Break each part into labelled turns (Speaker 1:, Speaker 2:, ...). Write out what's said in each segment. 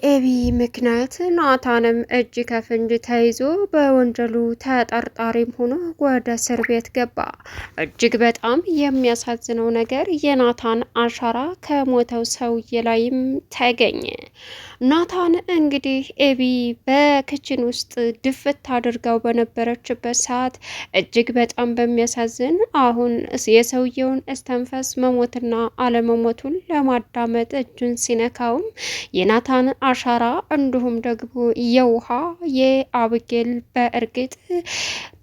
Speaker 1: በኤቢ ምክንያት ናታንም እጅ ከፍንጅ ተይዞ በወንጀሉ ተጠርጣሪም ሆኖ ወደ እስር ቤት ገባ። እጅግ በጣም የሚያሳዝነው ነገር የናታን አሻራ ከሞተው ሰውዬ ላይም ተገኘ። ናታን እንግዲህ ኤቢ በክችን ውስጥ ድፍት አድርጋው በነበረችበት ሰዓት እጅግ በጣም በሚያሳዝን አሁን የሰውየውን እስተንፈስ መሞትና አለመሞቱን ለማዳመጥ እጁን ሲነካውም የናታን አሻራ እንዲሁም ደግሞ የውሃ የአብጌል በእርግጥ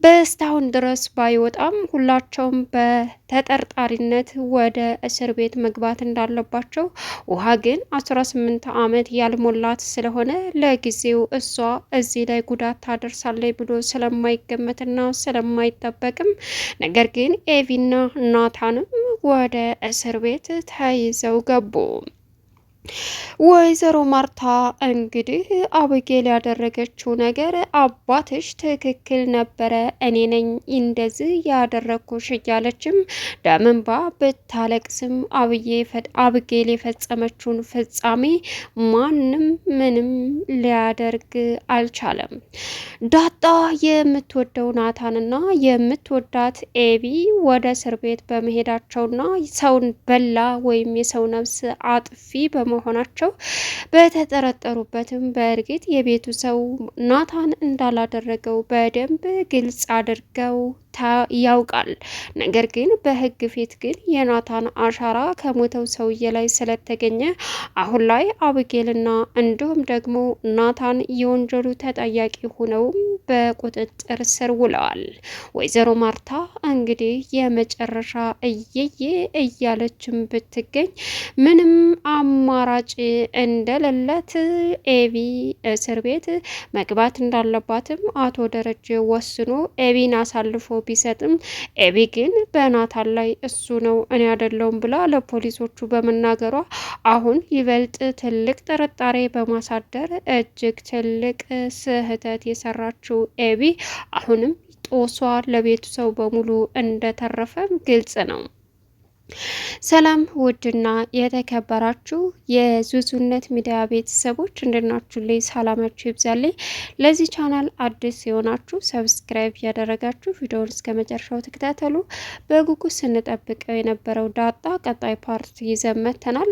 Speaker 1: በስታሁን ድረስ ባይወጣም ሁላቸውም በተጠርጣሪነት ወደ እስር ቤት መግባት እንዳለባቸው፣ ውሃ ግን 18 ዓመት ያልሞላት ስለሆነ ለጊዜው እሷ እዚህ ላይ ጉዳት ታደርሳለች ብሎ ስለማይገመትና ስለማይጠበቅም፣ ነገር ግን ኤቪና ናታንም ወደ እስር ቤት ተይዘው ገቡ። ወይዘሮ ማርታ እንግዲህ አብጌል ያደረገችው ነገር አባትሽ ትክክል ነበረ፣ እኔ ነኝ እንደዚህ ያደረግኩሽ እያለችም ደምንባ ብታለቅስም አብጌል የፈጸመችውን ፍጻሜ ማንም ምንም ሊያደርግ አልቻለም። ዳጣ የምትወደው ናታንና የምትወዳት ኤቢ ወደ እስር ቤት በመሄዳቸውና ሰውን በላ ወይም የሰው ነፍስ አጥፊ በመሆናቸው በተጠረጠሩበትም በእርግጥ የቤቱ ሰው ናታን እንዳላደረገው በደንብ ግልጽ አድርገው ያውቃል። ነገር ግን በሕግ ፊት ግን የናታን አሻራ ከሞተው ሰውዬ ላይ ስለተገኘ አሁን ላይ አብጌልና እንዲሁም ደግሞ ናታን የወንጀሉ ተጠያቂ ሆነው በቁጥጥር ስር ውለዋል። ወይዘሮ ማርታ እንግዲህ የመጨረሻ እየየ እያለችም ብትገኝ ምንም አማራጭ እንደሌለት ኤቢ እስር ቤት መግባት እንዳለባትም አቶ ደረጀ ወስኖ ኤቢን አሳልፎ ቢሰጥም ኤቢ ግን በናታን ላይ እሱ ነው እኔ አይደለሁም ብላ ለፖሊሶቹ በመናገሯ አሁን ይበልጥ ትልቅ ጥርጣሬ በማሳደር እጅግ ትልቅ ስህተት የሰራችው ኤቢ አሁንም ጦሷ ለቤቱ ሰው በሙሉ እንደተረፈም ግልጽ ነው። ሰላም ውድና የተከበራችሁ የዙዙነት ሚዲያ ቤተሰቦች እንደናችሁ ላይ ሰላማችሁ ይብዛልኝ። ለዚህ ቻናል አዲስ የሆናችሁ ሰብስክራይብ ያደረጋችሁ ቪዲዮውን እስከ መጨረሻው ተከታተሉ። በጉጉት ስንጠብቀው የነበረው ዳጣ ቀጣይ ፓርት ይዘን መጥተናል።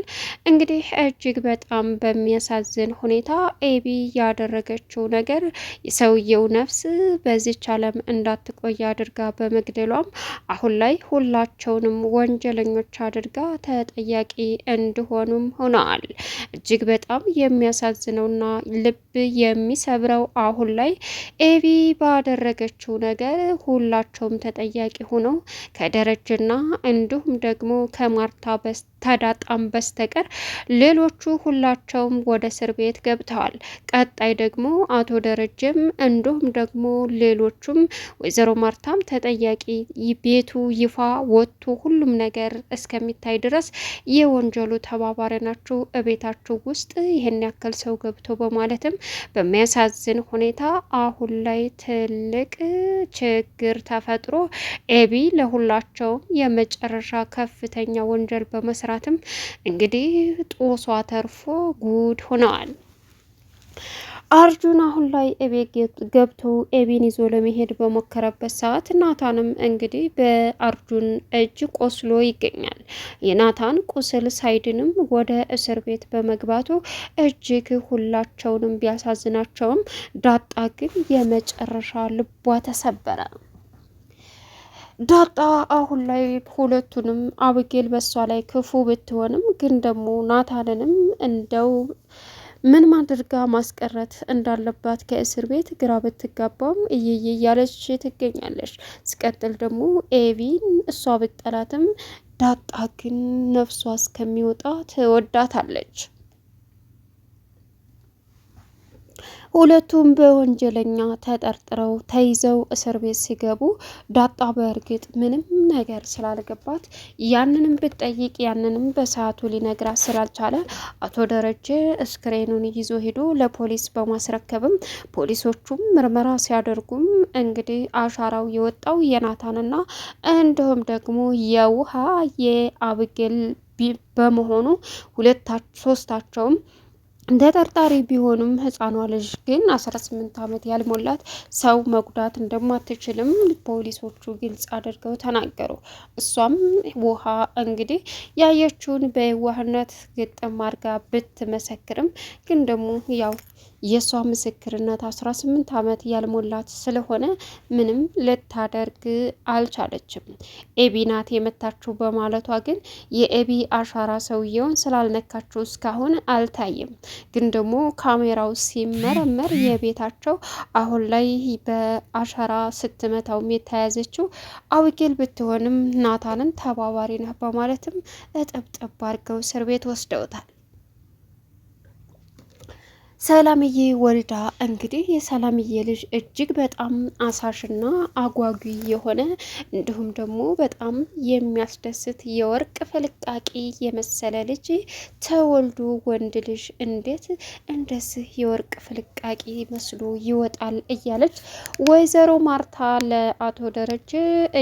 Speaker 1: እንግዲህ እጅግ በጣም በሚያሳዝን ሁኔታ ኤቢ ያደረገችው ነገር የሰውየው ነፍስ በዚች ዓለም እንዳትቆይ አድርጋ በመግደሏም አሁን ላይ ሁላቸውንም ወንጀለኞች አድርጋ ተጠያቂ እንዲሆኑም ሆነዋል። እጅግ በጣም የሚያሳዝነውና ልብ የሚሰብረው አሁን ላይ ኤቢ ባደረገችው ነገር ሁላቸውም ተጠያቂ ሆነው ከደረጀና እንዲሁም ደግሞ ከማርታ ተዳጣም በስተቀር ሌሎቹ ሁላቸውም ወደ እስር ቤት ገብተዋል። ቀጣይ ደግሞ አቶ ደረጀም እንዲሁም ደግሞ ሌሎቹም ወይዘሮ ማርታም ተጠያቂ ቤቱ ይፋ ወጥቶ ሁሉም ነገር እስከሚታይ ድረስ የወንጀሉ ተባባሪ ናቸው እቤታቸው ውስጥ ይሄን ያክል ሰው ገብቶ በማለትም በሚያሳዝን ሁኔታ አሁን ላይ ትልቅ ችግር ተፈጥሮ ኤቢ ለሁላቸውም የመጨረሻ ከፍተኛ ወንጀል በመስራትም እንግዲህ ጦሷ ተርፎ ጉድ ሆነዋል። አርጁን አሁን ላይ ኤቤት ገብቶ ኤቢን ይዞ ለመሄድ በሞከረበት ሰዓት ናታንም እንግዲህ በአርጁን እጅ ቆስሎ ይገኛል። የናታን ቁስል ሳይድንም ወደ እስር ቤት በመግባቱ እጅግ ሁላቸውንም ቢያሳዝናቸውም ዳጣ ግን የመጨረሻ ልቧ ተሰበረ። ዳጣ አሁን ላይ ሁለቱንም አብጌል በሷ ላይ ክፉ ብትሆንም ግን ደግሞ ናታንንም እንደው ምን ማድርጋ ማስቀረት እንዳለባት ከእስር ቤት ግራ ብትጋባም እየየ እያለች ትገኛለች። ሲቀጥል ደግሞ ኤቪን እሷ ብጠላትም ዳጣ ግን ነፍሷ እስከሚወጣ ትወዳታለች። ሁለቱም በወንጀለኛ ተጠርጥረው ተይዘው እስር ቤት ሲገቡ ዳጣ በእርግጥ ምንም ነገር ስላልገባት ያንንም ብትጠይቅ ያንንም በሰዓቱ ሊነግራት ስላልቻለ አቶ ደረጀ እስክሬኑን ይዞ ሄዶ ለፖሊስ በማስረከብም ፖሊሶቹም ምርመራ ሲያደርጉም እንግዲህ አሻራው የወጣው የናታንና እንዲሁም ደግሞ የውሃ የአብጌል በመሆኑ ሶስታቸውም ተጠርጣሪ ቢሆኑም ህፃኗ ልጅ ግን 18 ዓመት ያልሞላት ሰው መጉዳት እንደማትችልም ፖሊሶቹ ግልጽ አድርገው ተናገሩ። እሷም ውሃ እንግዲህ ያየችውን በየዋህነት ግጥም አድርጋ ብትመሰክርም ግን ደግሞ ያው የእሷ ምስክርነት 18 ዓመት ያልሞላት ስለሆነ ምንም ልታደርግ አልቻለችም። ኤቢ ናት የመታችው በማለቷ ግን የኤቢ አሻራ ሰውየውን ስላልነካችው እስካሁን አልታየም። ግን ደግሞ ካሜራው ሲመረመር የቤታቸው አሁን ላይ በአሻራ ስትመታውም የተያዘችው አዊጌል ብትሆንም ናታንን ተባባሪ ነህ በማለትም እጠብጠብ አድርገው እስር ቤት ወስደውታል። ሰላምዬ ወልዳ እንግዲህ የሰላምዬ ልጅ እጅግ በጣም አሳሽና አጓጊ የሆነ እንዲሁም ደግሞ በጣም የሚያስደስት የወርቅ ፍልቃቂ የመሰለ ልጅ ተወልዶ ወንድ ልጅ እንዴት እንደዚህ የወርቅ ፍልቃቂ መስሎ ይወጣል እያለች ወይዘሮ ማርታ ለአቶ ደረጀ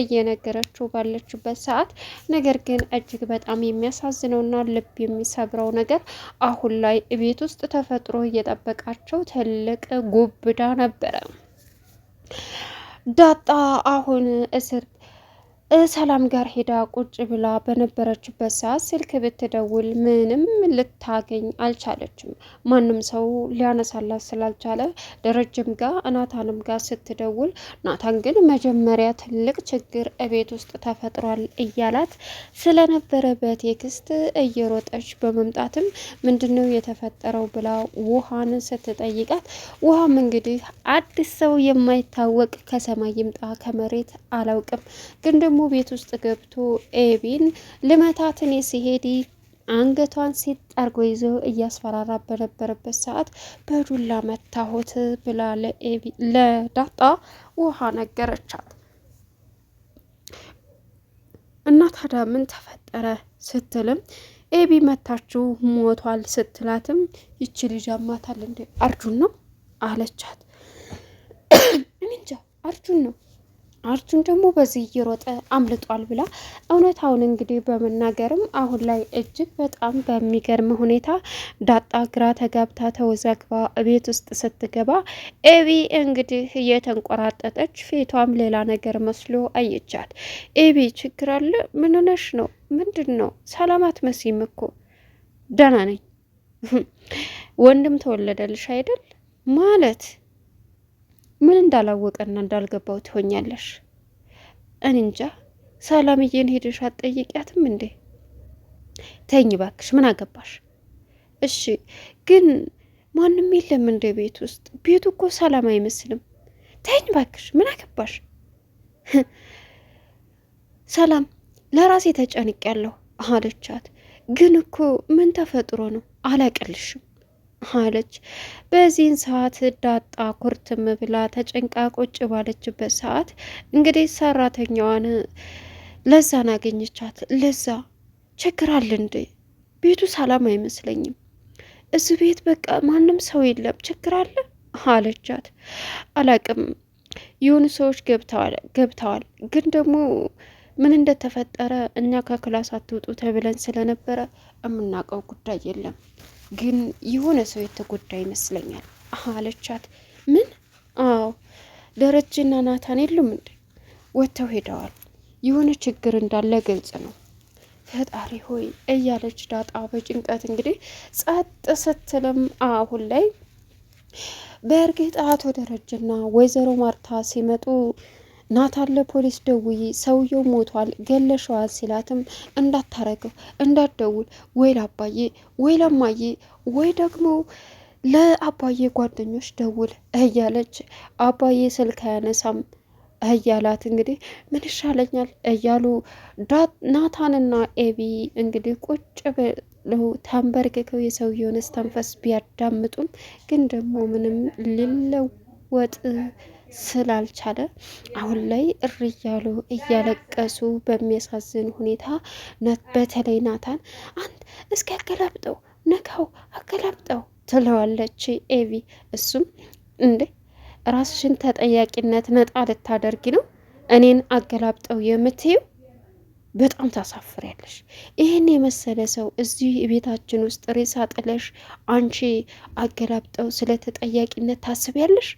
Speaker 1: እየነገረችው ባለችበት ሰዓት፣ ነገር ግን እጅግ በጣም የሚያሳዝነውና ልብ የሚሰብረው ነገር አሁን ላይ ቤት ውስጥ ተፈጥሮ ጠበቃቸው ትልቅ ጉብዳ ነበረ። ዳጣ አሁን ሰላም ጋር ሄዳ ቁጭ ብላ በነበረችበት ሰዓት ስልክ ብትደውል ምንም ልታገኝ አልቻለችም። ማንም ሰው ሊያነሳላት ስላልቻለ ደረጀም ጋር ናታንም ጋር ስትደውል ናታን ግን መጀመሪያ ትልቅ ችግር እቤት ውስጥ ተፈጥሯል እያላት ስለነበረ በቴክስት እየሮጠች በመምጣትም ምንድነው የተፈጠረው ብላ ውሃን ስትጠይቃት፣ ውሃም እንግዲህ አዲስ ሰው የማይታወቅ ከሰማይ ይምጣ ከመሬት አላውቅም ግን ደግሞ ቤት ውስጥ ገብቶ ኤቢን ልመታትን ሲሄድ አንገቷን ሲጠርጎ ይዞ እያስፈራራ በነበረበት ሰዓት በዱላ መታሆት ብላ ለዳጣ ውሃ ነገረቻት። እና ታዲያ ምን ተፈጠረ ስትልም ኤቢ መታችሁ ሞቷል ስትላትም ይቺ ልጅ አማታል እንዴ አርጁን ነው አለቻት። እንጃ አርጁን ነው አርጁን ደግሞ በዚህ እየሮጠ አምልጧል ብላ እውነታውን እንግዲህ በመናገርም አሁን ላይ እጅግ በጣም በሚገርም ሁኔታ ዳጣ ግራ ተጋብታ ተወዛግባ ቤት ውስጥ ስትገባ ኤቢ እንግዲህ እየተንቆራጠጠች ፊቷም ሌላ ነገር መስሎ አየቻት። ኤቢ ችግር አለ? ምን ሆነሽ ነው? ምንድን ነው? ሰላም አትመስይም እኮ። ደህና ነኝ። ወንድም ተወለደልሽ አይደል? ማለት ምን እንዳላወቀና እንዳልገባው ትሆኛለሽ? እኔ እንጃ። ሰላምዬን ሄደሽ አትጠይቂያትም እንዴ? ተኝ ባክሽ፣ ምን አገባሽ? እሺ ግን ማንም የለም እንደ ቤት ውስጥ? ቤቱ እኮ ሰላም አይመስልም። ተኝ ባክሽ፣ ምን አገባሽ? ሰላም ለራሴ ተጨንቄያለሁ አለቻት። ግን እኮ ምን ተፈጥሮ ነው? አላቅልሽም አለች። በዚህን ሰዓት ዳጣ ኩርትም ብላ ተጨንቃ ቁጭ ባለችበት ሰዓት እንግዲህ ሰራተኛዋን ለዛን አገኘቻት። ለዛ ችግር አለ እንዴ? ቤቱ ሰላም አይመስለኝም። እዚህ ቤት በቃ ማንም ሰው የለም፣ ችግር አለ አለቻት። አላቅም፣ የሆኑ ሰዎች ገብተዋል ግን ደግሞ ምን እንደተፈጠረ እኛ ከክላስ አትውጡ ተብለን ስለነበረ የምናውቀው ጉዳይ የለም፣ ግን የሆነ ሰው የተጎዳ ይመስለኛል አለቻት። ምን? አዎ ደረጀና ናታን የሉም እንዴ? ወጥተው ሄደዋል። የሆነ ችግር እንዳለ ግልጽ ነው። ፈጣሪ ሆይ እያለች ዳጣ በጭንቀት እንግዲህ ጸጥ ስትልም አሁን ላይ በእርግጥ አቶ ደረጀና ወይዘሮ ማርታ ሲመጡ ናታን ለፖሊስ ደውይ ሰውየው ሞቷል ገለሸዋል ሲላትም እንዳታረገው እንዳትደውል ወይ ለአባዬ ወይ ለማዬ ወይ ደግሞ ለአባዬ ጓደኞች ደውል እያለች አባዬ ስልክ አያነሳም እያላት እንግዲህ ምን ይሻለኛል እያሉ ናታንና ኤቢ እንግዲህ ቁጭ ብለው ተንበርክከው የሰውየውን እስትንፋስ ቢያዳምጡም ግን ደግሞ ምንም ሊለወጥ ስላልቻለ አሁን ላይ እሪ እያሉ እያለቀሱ በሚያሳዝን ሁኔታ በተለይ ናታን አንድ እስኪ አገላብጠው ነካው አገላብጠው ትለዋለች ኤቢ። እሱም እንዴ ራስሽን ተጠያቂነት ነጣ ልታደርጊ ነው እኔን አገላብጠው የምትይው በጣም ታሳፍሪያለሽ። ይህን የመሰለ ሰው እዚህ ቤታችን ውስጥ ሬሳ ጥለሽ አንቺ አገላብጠው ስለ ተጠያቂነት ታስቢያለሽ?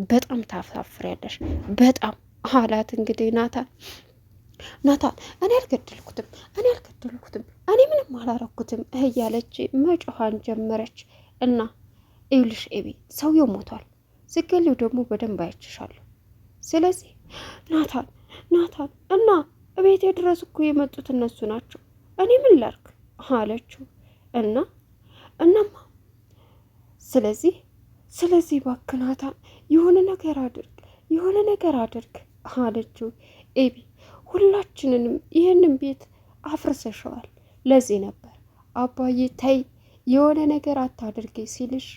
Speaker 1: በጣም ታሳፍሪያለሽ። በጣም አላት። እንግዲህ ናታን እኔ አልገደልኩትም፣ እኔ ምንም አላረኩትም እያለች መጮኋን ጀመረች። እና ይኸውልሽ ኤቢ ሰውየው ሞቷል፣ ስገሊው ደግሞ በደንብ አይችሻለሁ። ስለዚህ ናታን እና ቤቴ ድረስ እኮ የመጡት እነሱ ናቸው፣ እኔ ምን ላርግ አለችው። እናማ ስለዚህ እባክህ ናታን የሆነ ነገር አድርግ አለችው። ኤቢ ሁላችንንም ይህንን ቤት አፍርሰሸዋል። ለዚህ ነበር አባዬ ተይ የሆነ ነገር አታድርጌ ሲልሽ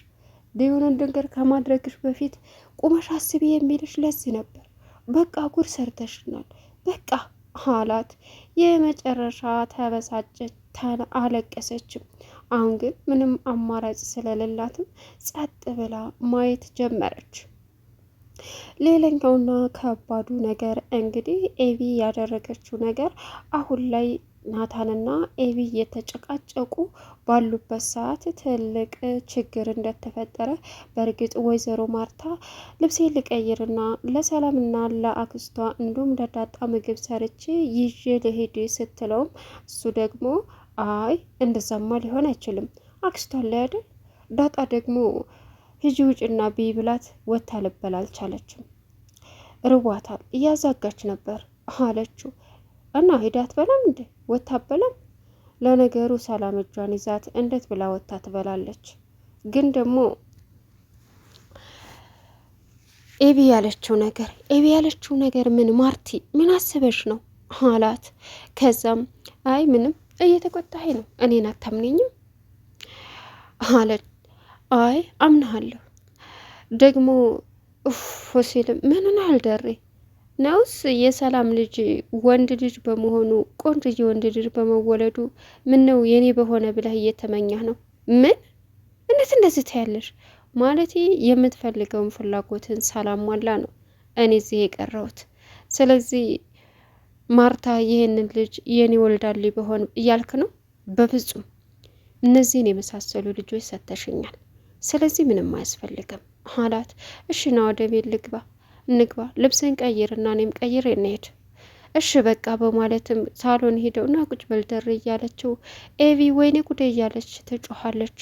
Speaker 1: የሆነ ነገር ከማድረግሽ በፊት ቁመሽ አስቢ የሚልሽ ለዚህ ነበር። በቃ ጉድ ሰርተሽናል በቃ አላት። የመጨረሻ ተበሳጨች፣ አለቀሰችም። አሁን ግን ምንም አማራጭ ስለሌላትም ጸጥ ብላ ማየት ጀመረች። ሌላኛውና ከባዱ ነገር እንግዲህ ኤቢ ያደረገችው ነገር አሁን ላይ ናታንና ኤቢ እየተጨቃጨቁ ባሉበት ሰዓት ትልቅ ችግር እንደተፈጠረ በእርግጥ ወይዘሮ ማርታ ልብሴ ልቀይርና ለሰላምና ለአክስቷ እንዲሁም ለዳጣ ምግብ ሰርቼ ይዤ ልሄድ ስትለውም እሱ ደግሞ አይ እንደዛማ ሊሆን አይችልም፣ አክስቷን ላይ አይደል ዳጣ ደግሞ ሂጂ ውጭና ብይ ብላት ወታ ልበል አልቻለችም። ርቧታል፣ እያዛጋች ነበር አለችው። እና ሂዳት በላም እንዴ ወታ በላም። ለነገሩ ሰላም እጇን ይዛት እንዴት ብላ ወታ ትበላለች? ግን ደግሞ ኤቢ ያለችው ነገር ምን ማርቲ ምን አስበሽ ነው አላት። ከዛም አይ ምንም እየተቆጣኝ ነው፣ እኔን አታምነኝም አለች። አይ አምናለሁ ደግሞ ሲልም ምንን አልደሬ ነውስ የሰላም ልጅ ወንድ ልጅ በመሆኑ ቆንጆዬ ወንድ ልጅ በመወለዱ ምን ነው የኔ በሆነ ብለህ እየተመኘህ ነው? ምን እንዴት እንደዚህ ታያለሽ? ማለቴ የምትፈልገውን ፍላጎትን ሳላሟላ ነው እኔ እዚህ የቀረሁት። ስለዚህ ማርታ ይህንን ልጅ የኔ ወልዳልኝ በሆን እያልክ ነው? በፍጹም እነዚህን የመሳሰሉ ልጆች ሰተሽኛል። ስለዚህ ምንም አያስፈልግም አላት። እሺና ወደ ቤት እንግባ፣ ልብስን ቀይርና እኔም ቀይር እንሄድ። እሺ በቃ በማለትም ሳሎን ሄደው እና ቁጭ በል ደር እያለችው ኤቢ ወይኔ ጉዴ እያለች ትጮኻለች።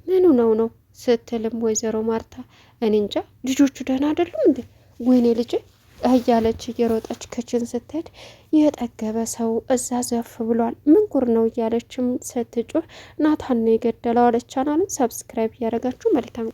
Speaker 1: ምኑ ነው ስትልም ወይዘሮ ማርታ እኔ እንጃ ልጆቹ ደህና አይደሉም እንዴ ወይኔ ልጅ እያለች እየሮጠች ክችን ስትሄድ የጠገበ ሰው እዛ ዘፍ ብሏል። ምን ጉር ነው እያለችም ስትጮህ ናታን ነው የገደለው አለች። ቻናሉን ሰብስክራይብ እያደረጋችሁ መልካም